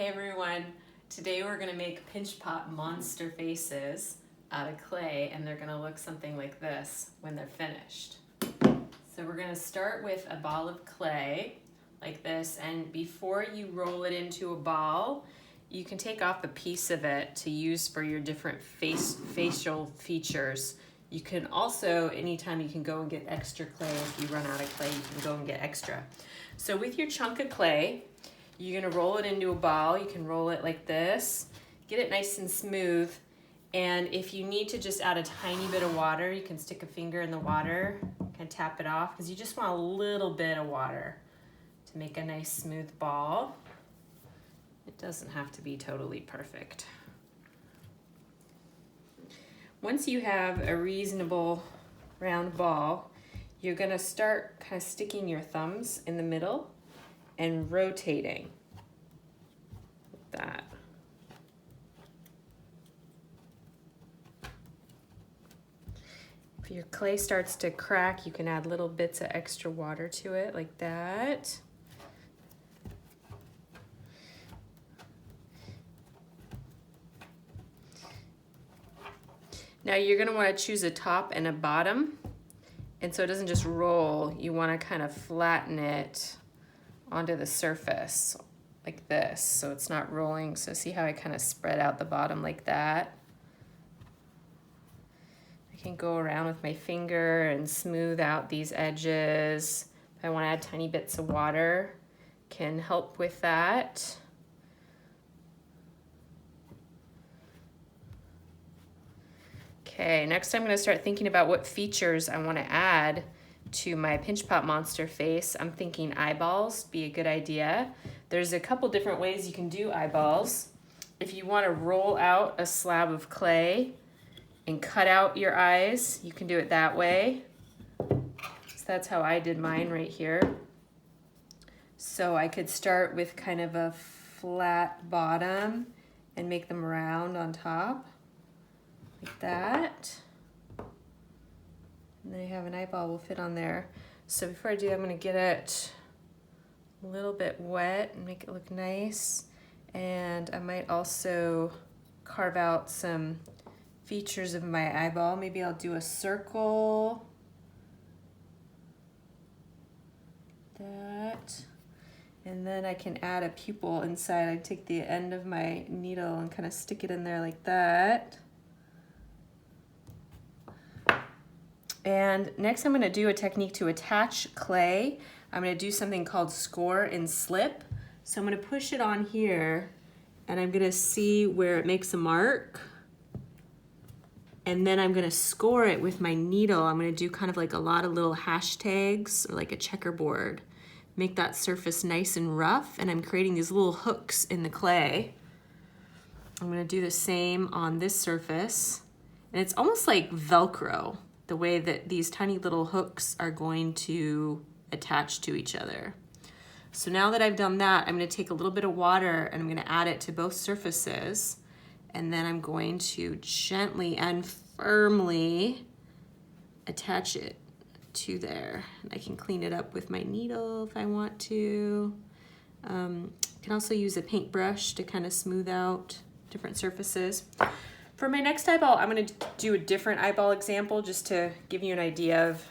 Hey everyone, today we're going to make pinch pot monster faces out of clay, and they're going to look something like this when they're finished. So we're going to start with a ball of clay like this, and before you roll it into a ball, you can take off a piece of it to use for your different facial features. You can also, anytime you can go and get extra clay, if you run out of clay, you can go and get extra. So with your chunk of clay, you're gonna roll it into a ball. You can roll it like this, get it nice and smooth. And if you need to just add a tiny bit of water, you can stick a finger in the water, kind of tap it off, because you just want a little bit of water to make a nice smooth ball. It doesn't have to be totally perfect. Once you have a reasonable round ball, you're gonna start kind of sticking your thumbs in the middle and rotating like that. If your clay starts to crack, you can add little bits of extra water to it like that. Now you're going to want to choose a top and a bottom, and so it doesn't just roll. You want to kind of flatten it onto the surface like this, so it's not rolling. So see how I kind of spread out the bottom like that? I can go around with my finger and smooth out these edges. If I want to add tiny bits of water, can help with that. Okay, next I'm going to start thinking about what features I want to add to my pinch pot monster face. I'm thinking eyeballs be a good idea. There's a couple different ways you can do eyeballs. If you want to roll out a slab of clay and cut out your eyes, you can do it that way. So that's how I did mine right here. So I could start with kind of a flat bottom and make them round on top like that. And then I have an eyeball will fit on there. So before I do, I'm gonna get it a little bit wet and make it look nice. And I might also carve out some features of my eyeball. Maybe I'll do a circle. That. And then I can add a pupil inside. I take the end of my needle and kind of stick it in there like that. And next I'm going to do a technique to attach clay. I'm going to do something called score and slip. So I'm going to push it on here, and I'm going to see where it makes a mark. And then I'm going to score it with my needle. I'm going to do kind of like a lot of little hashtags or like a checkerboard. Make that surface nice and rough, and I'm creating these little hooks in the clay. I'm going to do the same on this surface. And it's almost like Velcro, the way that these tiny little hooks are going to attach to each other. So now that I've done that, I'm going to take a little bit of water and I'm going to add it to both surfaces, and then I'm going to gently and firmly attach it to there. I can clean it up with my needle if I want to. I can also use a paintbrush to kind of smooth out different surfaces. For my next eyeball, I'm going to do a different eyeball example just to give you an idea of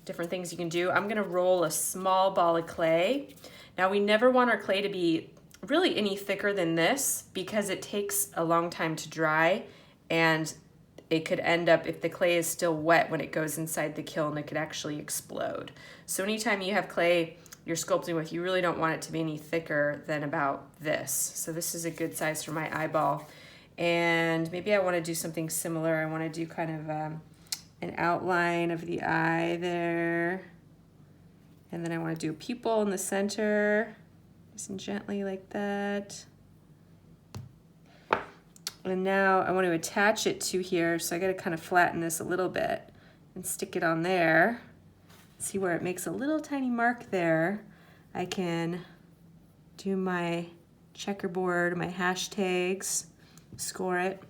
different things you can do. I'm going to roll a small ball of clay. Now, we never want our clay to be really any thicker than this because it takes a long time to dry, and it could end up, if the clay is still wet when it goes inside the kiln, it could actually explode. So anytime you have clay you're sculpting with, you really don't want it to be any thicker than about this. So this is a good size for my eyeball. And maybe I want to do something similar. I want to do kind of an outline of the eye there. And then I want to do a pupil in the center, nice and gently like that. And now I want to attach it to here, so I got to kind of flatten this a little bit and stick it on there. See where it makes a little tiny mark there. I can do my checkerboard, my hashtags, score it.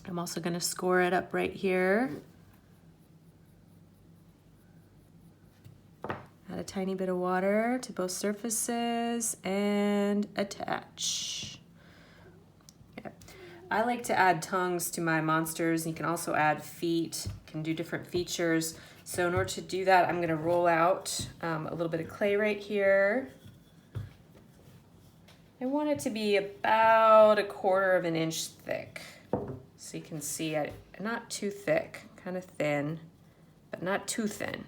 I'm also going to score it up right here. Add a tiny bit of water to both surfaces and attach. I like to add tongues to my monsters. You can also add feet, you can do different features. So in order to do that, I'm gonna roll out a little bit of clay right here. I want it to be about 1/4 of an inch thick. So you can see, not too thick, kind of thin, but not too thin.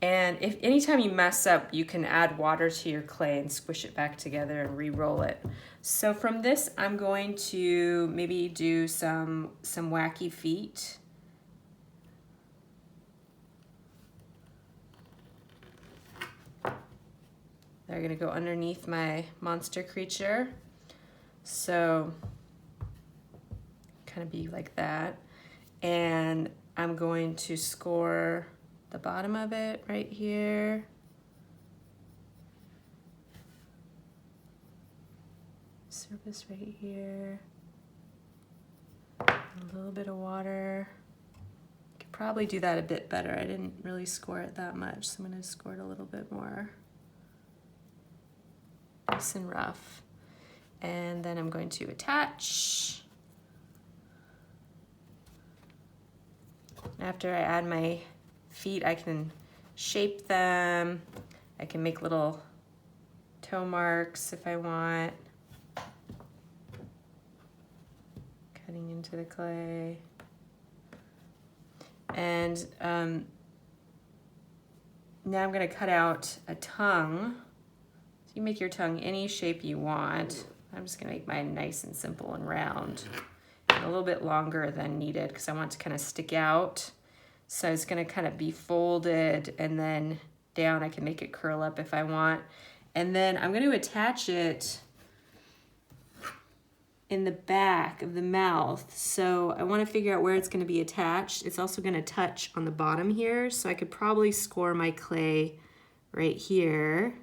And if anytime you mess up, you can add water to your clay and squish it back together and re-roll it. So from this, I'm going to maybe do some wacky feet. They're gonna go underneath my monster creature. So kind of be like that. And I'm going to score the bottom of it right here. Surface right here. A little bit of water. Could probably do that a bit better. I didn't really score it that much, so I'm gonna score it a little bit more. Nice and rough. And then I'm going to attach. After I add my feet, I can shape them. I can make little toe marks if I want. Cutting into the clay. And now I'm gonna cut out a tongue. So you make your tongue any shape you want. I'm just gonna make mine nice and simple and round. A little bit longer than needed because I want it to kind of stick out. So it's gonna kind of be folded and then down. I can make it curl up if I want. And then I'm gonna attach it in the back of the mouth. So I wanna figure out where it's gonna be attached. It's also gonna touch on the bottom here. So I could probably score my clay right here.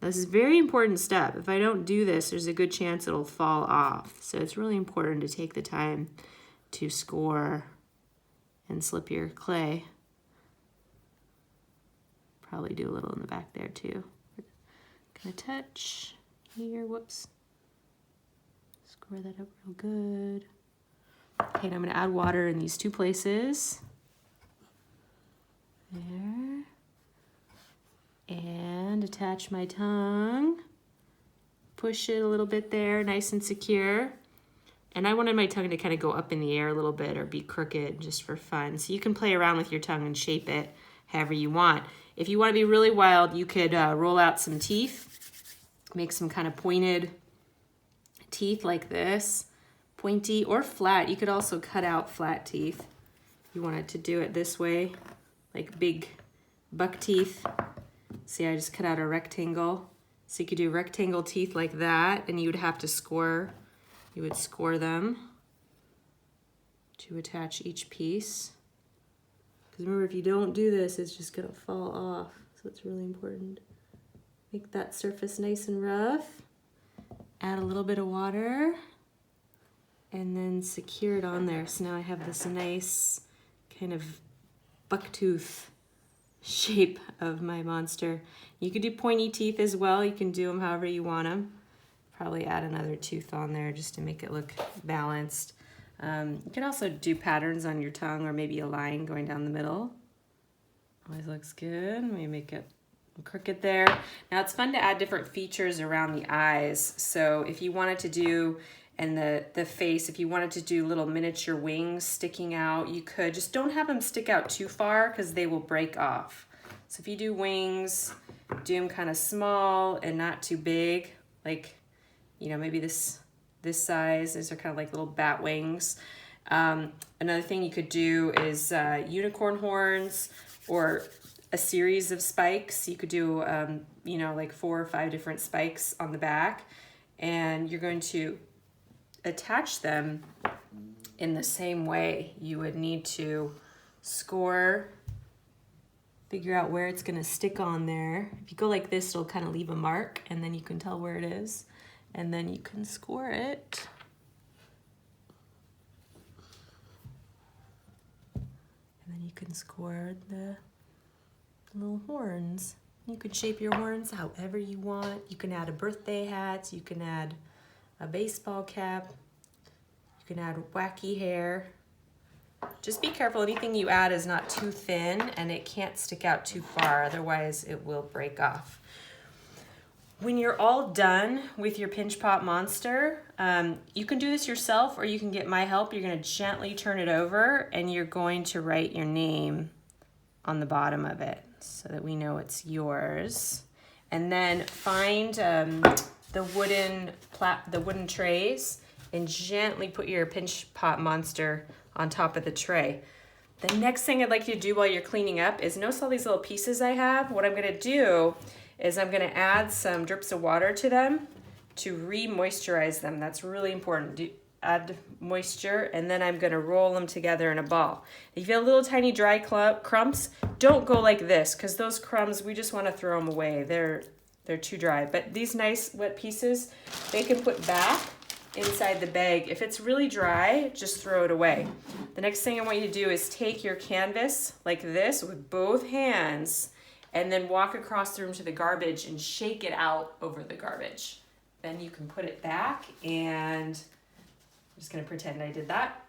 This is a very important step. If I don't do this, there's a good chance it'll fall off. So it's really important to take the time to score and slip your clay. Probably do a little in the back there too. Gonna touch here, whoops. Score that up real good. Okay, and I'm gonna add water in these two places. There. And attach my tongue. Push it a little bit there, nice and secure. And I wanted my tongue to kind of go up in the air a little bit or be crooked just for fun. So you can play around with your tongue and shape it however you want. If you want to be really wild, you could roll out some teeth, make some kind of pointed teeth like this, pointy or flat. You could also cut out flat teeth. You wanted to do it this way, like big buck teeth. See, I just cut out a rectangle. So you could do rectangle teeth like that, and you would have to score. You would score them to attach each piece. Because remember, if you don't do this, it's just gonna fall off. So it's really important. Make that surface nice and rough. Add a little bit of water, and then secure it on there. So now I have this nice kind of bucktooth shape of my monster. You could do pointy teeth as well. You can do them however you want them. Probably add another tooth on there just to make it look balanced. You can also do patterns on your tongue or maybe a line going down the middle. Always looks good. Let me make it crooked there. Now it's fun to add different features around the eyes. So if you wanted to do, and the face, if you wanted to do little miniature wings sticking out, you could. Just don't have them stick out too far because they will break off. So if you do wings, do them kind of small and not too big, like, you know, maybe this size. These are kind of like little bat wings. Another thing you could do is unicorn horns or a series of spikes. You could do, you know, like 4 or 5 different spikes on the back, and you're going to attach them in the same way. You would need to score, figure out where it's gonna stick on there. If you go like this, it'll kind of leave a mark, and then you can tell where it is, and then you can score it. And then you can score the little horns. You can shape your horns however you want. You can add a birthday hat, you can add a baseball cap. You can add wacky hair. Just be careful, anything you add is not too thin and it can't stick out too far, otherwise it will break off. When you're all done with your Pinch Pot Monster, you can do this yourself or you can get my help. You're gonna gently turn it over and you're going to write your name on the bottom of it so that we know it's yours. And then find the wooden trays and gently put your Pinch Pot Monster on top of the tray. The next thing I'd like you to do while you're cleaning up is notice all these little pieces I have. What I'm gonna do is I'm gonna add some drips of water to them to re-moisturize them. That's really important. Add moisture, and then I'm gonna roll them together in a ball. If you have little tiny dry crumbs, don't go like this, because those crumbs, we just wanna throw them away. They're too dry. But these nice wet pieces, they can put back inside the bag. If it's really dry, just throw it away. The next thing I want you to do is take your canvas like this with both hands and then walk across the room to the garbage and shake it out over the garbage. Then you can put it back, and I'm just gonna pretend I did that.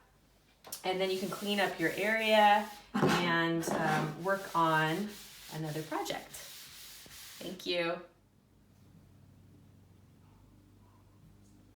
And then you can clean up your area and work on another project. Thank you.